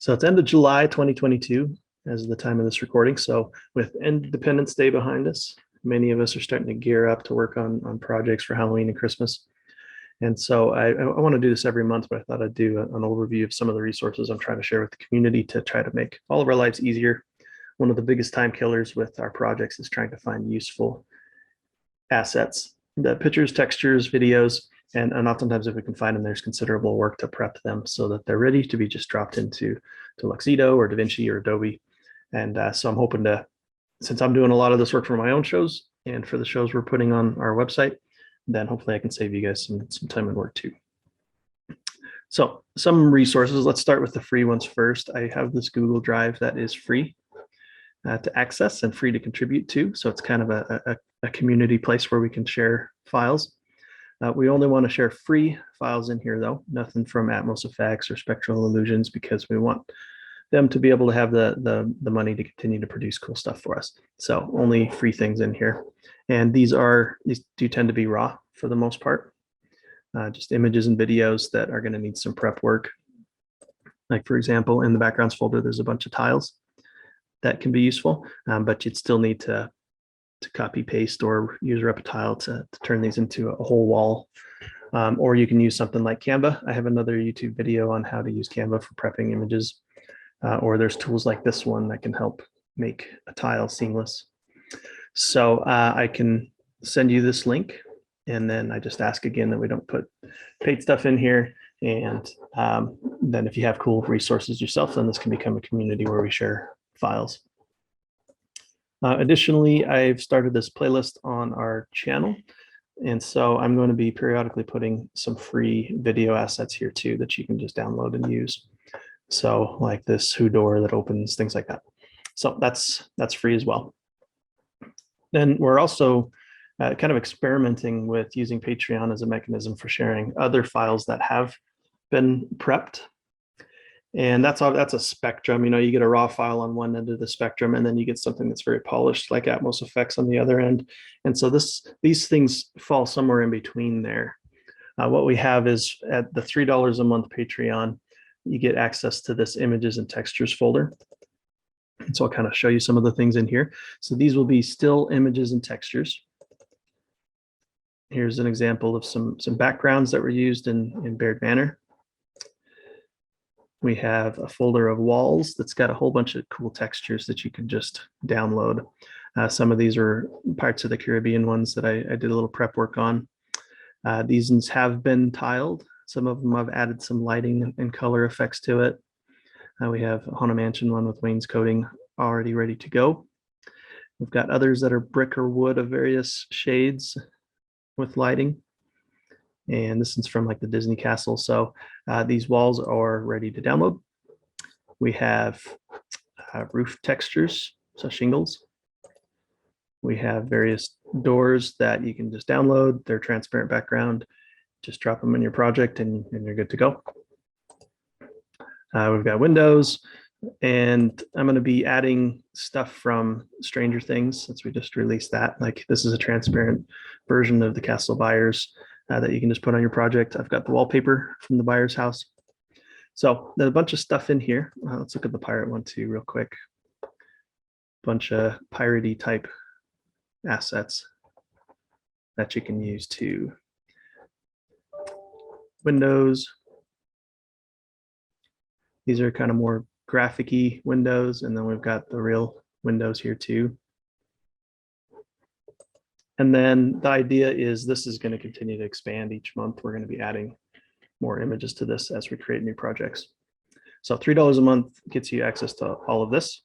So it's end of July 2022 as of the time of this recording. So with Independence Day behind us, many of us are starting to gear up to work on projects for Halloween and Christmas. And so I want to do this every month, but I thought I'd do an overview of some of the resources I'm trying to share with the community to try to make all of our lives easier. One of the biggest time killers with our projects is trying to find useful assets, the pictures, textures, videos, and oftentimes if we can find them, there's considerable work to prep them so that they're ready to be just dropped into Luxedo or DaVinci or Adobe. And so I'm hoping to, since I'm doing a lot of this work for my own shows and for the shows we're putting on our website, then hopefully I can save you guys some time and work too. So some resources, let's start with the free ones first. I have this Google Drive that is free to access and free to contribute to. So it's kind of a community place where we can share files. We only want to share free files in here though, nothing from Atmos Effects or Spectral Illusions, because we want them to be able to have the money to continue to produce cool stuff for us. So only free things in here. And these do tend to be raw for the most part, just images and videos that are going to need some prep work. Like for example, in the backgrounds folder, there's a bunch of tiles that can be useful, but you'd still need to copy paste or use Reptile to turn these into a whole wall. Or you can use something like Canva. I have another YouTube video on how to use Canva for prepping images. Or there's tools like this one that can help make a tile seamless. So I can send you this link, and then I just ask again that we don't put paid stuff in here. And then if you have cool resources yourself, then this can become a community where we share files. Additionally, I've started this playlist on our channel. And so I'm going to be periodically putting some free video assets here too that you can just download and use. So like this Who door that opens, things like that. So that's free as well. Then we're also kind of experimenting with using Patreon as a mechanism for sharing other files that have been prepped. And that's a spectrum. You know, you get a raw file on one end of the spectrum, and then you get something that's very polished like Atmos Effects on the other end. And so these things fall somewhere in between there. What we have is at the $3 a month Patreon, you get access to this images and textures folder. And so I'll kind of show you some of the things in here. So these will be still images and textures. Here's an example of some backgrounds that were used in Baird Manor. We have a folder of walls that's got a whole bunch of cool textures that you can just download. Some of these are Pirates of the Caribbean ones that I did a little prep work on. These ones have been tiled. Some of them I've added some lighting and color effects to it. We have a Haunted Mansion one with wainscoting already ready to go. We've got others that are brick or wood of various shades with lighting. And this is from like the Disney Castle. So these walls are ready to download. We have roof textures, so shingles. We have various doors that you can just download. They're transparent background. Just drop them in your project and you're good to go. We've got windows, and I'm going to be adding stuff from Stranger Things since we just released that. Like this is a transparent version of the Castle Byers that you can just put on your project. I've got the wallpaper from the Byers house. So there's a bunch of stuff in here. Let's look at the pirate one too real quick. Bunch of piratey type assets that you can use to windows. These are kind of more graphic-y windows, and then we've got the real windows here too. And then the idea is this is going to continue to expand each month. We're going to be adding more images to this as we create new projects. So $3 a month gets you access to all of this.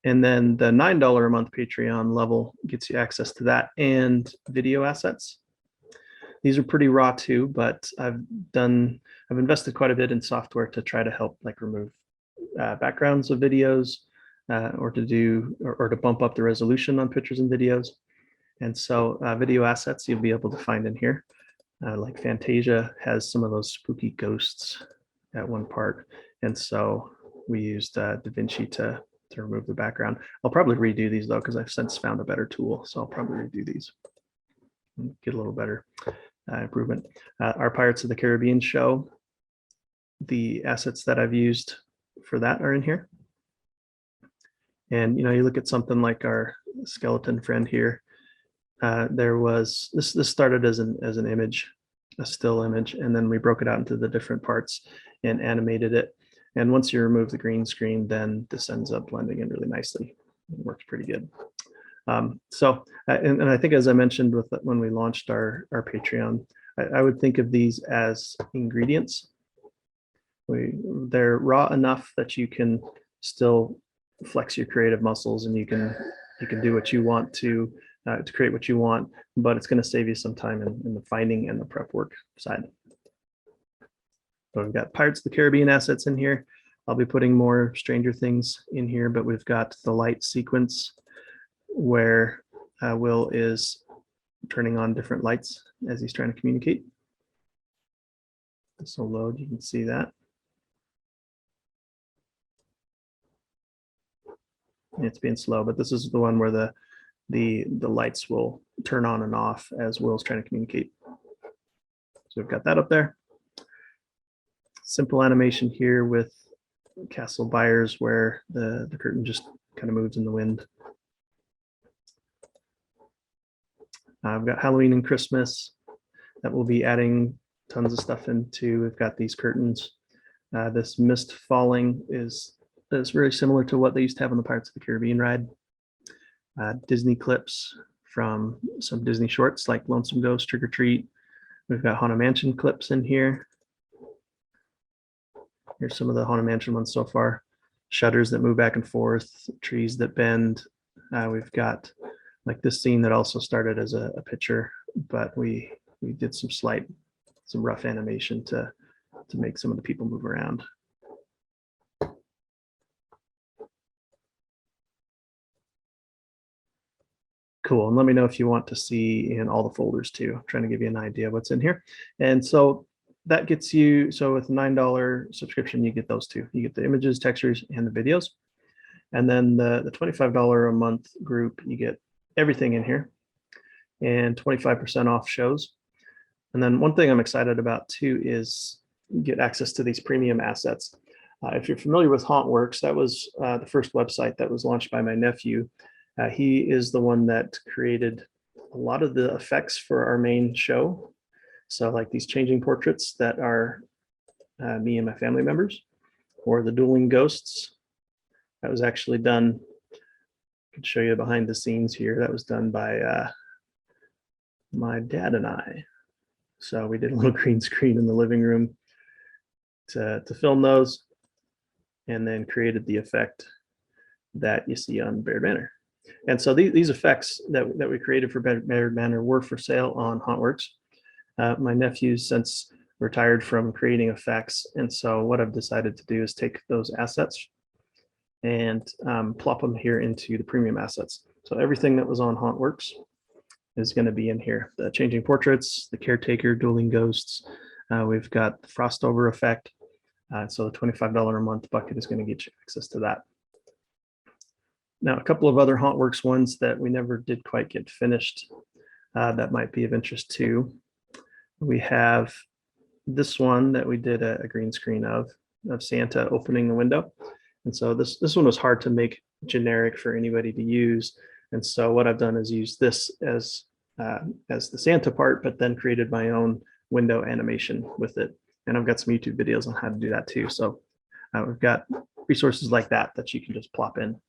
And then the $9 a month Patreon level gets you access to that and video assets. These are pretty raw too, but I've invested quite a bit in software to try to help like remove backgrounds of videos or to bump up the resolution on pictures and videos. And so video assets you'll be able to find in here. Like Fantasia has some of those spooky ghosts at one part. And so we used DaVinci to remove the background. I'll probably redo these though, because I've since found a better tool. So I'll probably redo these and get a little better improvement. Our Pirates of the Caribbean show the assets that I've used for that are in here. And you look at something like our skeleton friend here. There was this started as an image, a still image, and then we broke it out into the different parts and animated it. And once you remove the green screen, then this ends up blending in really nicely. It works pretty good. And I think, as I mentioned when we launched our Patreon, I would think of these as ingredients. They're raw enough that you can still flex your creative muscles, and you can do what you want to create what you want, but it's going to save you some time in the finding and the prep work side. So we've got Pirates of the Caribbean assets in here. I'll be putting more Stranger Things in here, but we've got the light sequence where Will is turning on different lights as he's trying to communicate. This will load, you can see that. It's being slow, but this is the one where the lights will turn on and off as Will's trying to communicate. So we've got that up there. Simple animation here with Castle Byers where the curtain just kind of moves in the wind. I've got Halloween and Christmas that we'll be adding tons of stuff into. We've got these curtains. This mist falling is very similar to what they used to have on the Pirates of the Caribbean ride. Disney clips from some Disney shorts like Lonesome Ghost, Trick or Treat. We've got Haunted Mansion clips in here. Here's some of the Haunted Mansion ones so far. Shutters that move back and forth, trees that bend. We've got like this scene that also started as a picture, but we did some rough animation to make some of the people move around. Cool. And let me know if you want to see in all the folders too. I'm trying to give you an idea of what's in here. And so that gets you, so with a $9 subscription, you get those two. You get the images, textures, and the videos. And then the $25 a month group, you get everything in here and 25% off shows. And then one thing I'm excited about too is you get access to these premium assets. If you're familiar with HauntWorks, that was the first website that was launched by my nephew. He is the one that created a lot of the effects for our main show. So like these changing portraits that are me and my family members, or the dueling ghosts. That was actually done, I can show you behind the scenes here. That was done by my dad and I. So we did a little green screen in the living room to film those, and then created the effect that you see on Baird Manor. And so these effects that we created for Baird Manor were for sale on HauntWorks. My nephew's since retired from creating effects, and so what I've decided to do is take those assets and plop them here into the premium assets. So everything that was on HauntWorks is going to be in here. The changing portraits, the caretaker, dueling ghosts. We've got the frost over effect. So the $25 a month bucket is going to get you access to that. Now, a couple of other HauntWorks ones that we never did quite get finished that might be of interest too. We have this one that we did a green screen of Santa opening the window. And so this one was hard to make generic for anybody to use. And so what I've done is use this as the Santa part, but then created my own window animation with it. And I've got some YouTube videos on how to do that too. So we've got resources like that you can just plop in.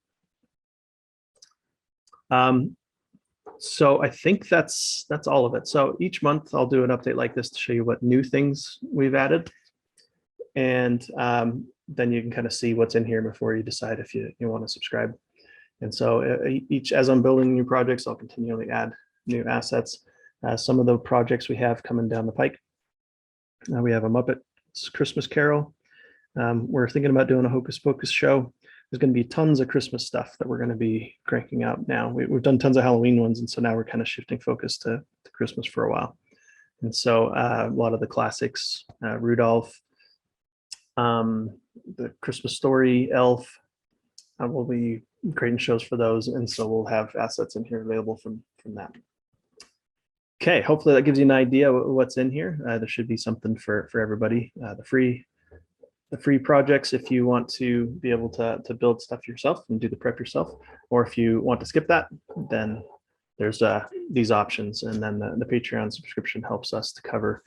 So I think that's all of it. So each month I'll do an update like this to show you what new things we've added. And then you can kind of see what's in here before you decide if you want to subscribe. And so as I'm building new projects, I'll continually add new assets. Some of the projects we have coming down the pike. We have a Muppets Christmas Carol. We're thinking about doing a Hocus Pocus show. There's going to be tons of Christmas stuff that we're going to be cranking out now. We've done tons of Halloween ones, and so now we're kind of shifting focus to Christmas for a while. And so a lot of the classics, Rudolph, the Christmas Story, Elf, we'll be creating shows for those, and so we'll have assets in here available from that. Okay, hopefully that gives you an idea of what's in here. There should be something for everybody. The free the free projects if you want to be able to build stuff yourself and do the prep yourself, or if you want to skip that, then there's these options, and then the Patreon subscription helps us to cover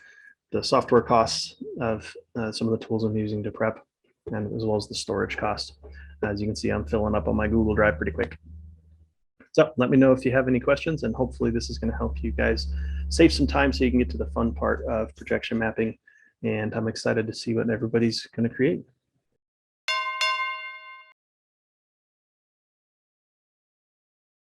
the software costs of some of the tools I'm using to prep, and as well as the storage cost. As you can see, I'm filling up on my Google Drive pretty quick. So let me know if you have any questions, and hopefully this is going to help you guys save some time so you can get to the fun part of projection mapping. And I'm excited to see what everybody's going to create.